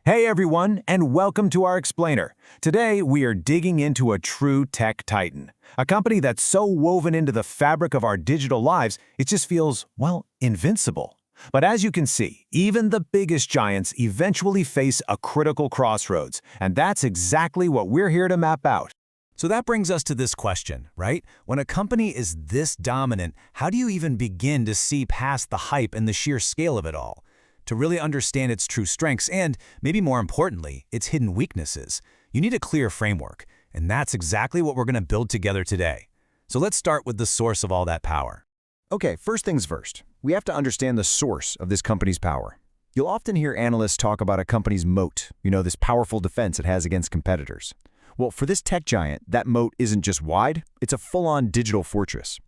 Hey everyone, and welcome to our explainer. Today, we are digging into a true tech titan, a company that's so woven into the fabric of our digital lives, it just feels, well, invincible. But as you can see, even the biggest giants eventually face a critical crossroads, and that's exactly what we're here to map out. So that brings us to this question, right? When a company is this dominant, how do you even begin to see past the hype and the sheer scale of it all? To really understand its true strengths and, maybe more importantly, its hidden weaknesses, you need a clear framework, and that's exactly what we're going to build together today. So let's start with the source of all that power. Okay, first things first. We have to understand the source of this company's power. You'll often hear analysts talk about a company's moat, this powerful defense it has against competitors. Well, for this tech giant, that moat isn't just wide, it's a full-on digital fortress.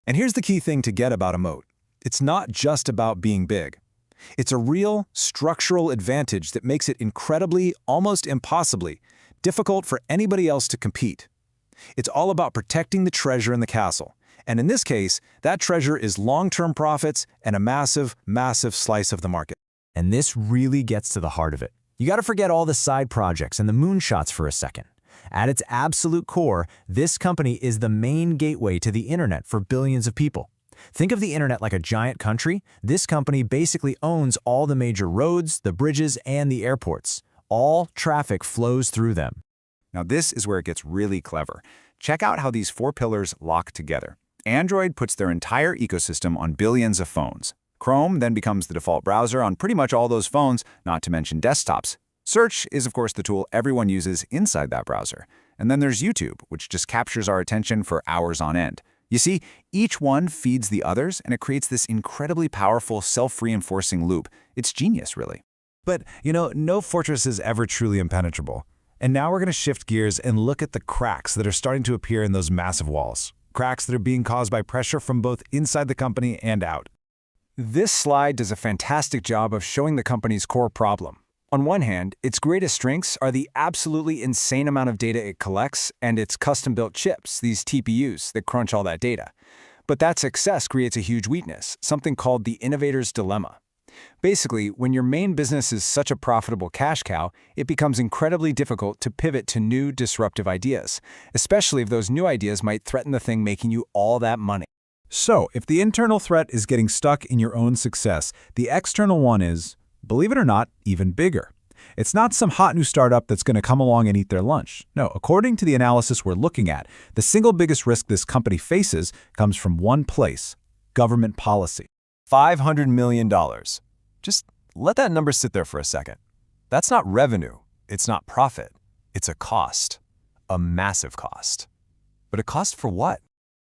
And here's the key thing to get about a moat. It's not just about being big. It's a real structural advantage that makes it incredibly, almost impossibly, difficult for anybody else to compete. It's all about protecting the treasure in the castle. And in this case, that treasure is long-term profits and a massive, massive slice of the market. And this really gets to the heart of it. You gotta forget all the side projects and the moonshots for a second. At its absolute core, this company is the main gateway to the internet for billions of people. Think of the internet like a giant country. This company basically owns all the major roads, the bridges, and the airports. All traffic flows through them. Now this is where it gets really clever. Check out how these four pillars lock together. Android puts their entire ecosystem on billions of phones. Chrome then becomes the default browser on pretty much all those phones, not to mention desktops. Search is, of course, the tool everyone uses inside that browser. And then there's YouTube, which just captures our attention for hours on end. You see, each one feeds the others, and it creates this incredibly powerful, self-reinforcing loop. It's genius, really. But, no fortress is ever truly impenetrable. And now we're going to shift gears and look at the cracks that are starting to appear in those massive walls. Cracks that are being caused by pressure from both inside the company and out. This slide does a fantastic job of showing the company's core problem. On one hand, its greatest strengths are the absolutely insane amount of data it collects and its custom-built chips, these TPUs, that crunch all that data. But that success creates a huge weakness, something called the innovator's dilemma. Basically, when your main business is such a profitable cash cow, it becomes incredibly difficult to pivot to new, disruptive ideas, especially if those new ideas might threaten the thing making you all that money. So, if the internal threat is getting stuck in your own success, the external one is, believe it or not, even bigger. It's not some hot new startup that's going to come along and eat their lunch. No, according to the analysis we're looking at, the single biggest risk this company faces comes from one place: government policy. $500 million. Just let that number sit there for a second. That's not revenue. It's not profit. It's a cost. A massive cost. But a cost for what?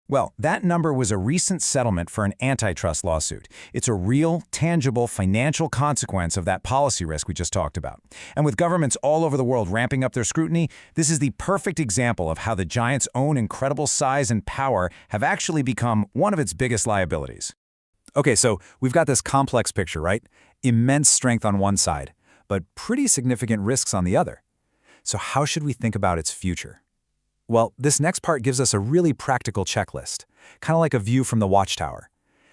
Well, that number was a recent settlement for an antitrust lawsuit. It's a real, tangible financial consequence of that policy risk we just talked about. And with governments all over the world ramping up their scrutiny, this is the perfect example of how the giant's own incredible size and power have actually become one of its biggest liabilities. Okay, so we've got this complex picture, right? Immense strength on one side, but pretty significant risks on the other. So how should we think about its future? Well, this next part gives us a really practical checklist, kind of like a view from the Watchtower,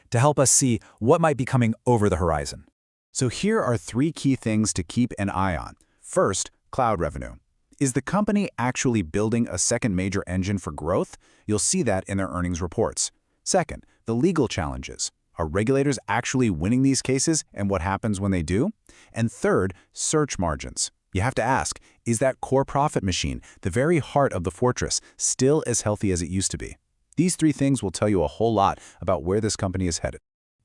to help us see what might be coming over the horizon. So here are three key things to keep an eye on. First, cloud revenue. Is the company actually building a second major engine for growth? You'll see that in their earnings reports. Second, the legal challenges. Are regulators actually winning these cases, and what happens when they do? And third, search margins. You have to ask, is that core profit machine, the very heart of the fortress, still as healthy as it used to be? These three things will tell you a whole lot about where this company is headed.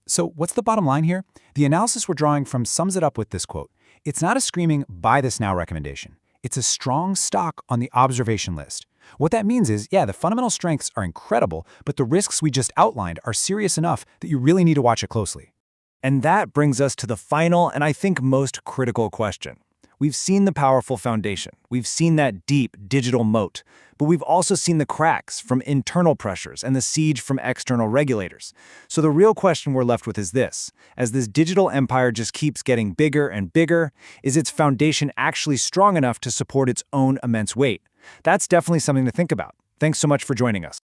So what's the bottom line here? The analysis we're drawing from sums it up with this quote. It's not a screaming buy this now recommendation. It's a strong stock on the observation list. What that means is, yeah, the fundamental strengths are incredible, but the risks we just outlined are serious enough that you really need to watch it closely. And that brings us to the final and I think most critical question. We've seen the powerful foundation. We've seen that deep digital moat. But we've also seen the cracks from internal pressures and the siege from external regulators. So the real question we're left with is this. As this digital empire just keeps getting bigger and bigger, is its foundation actually strong enough to support its own immense weight? That's definitely something to think about. Thanks so much for joining us.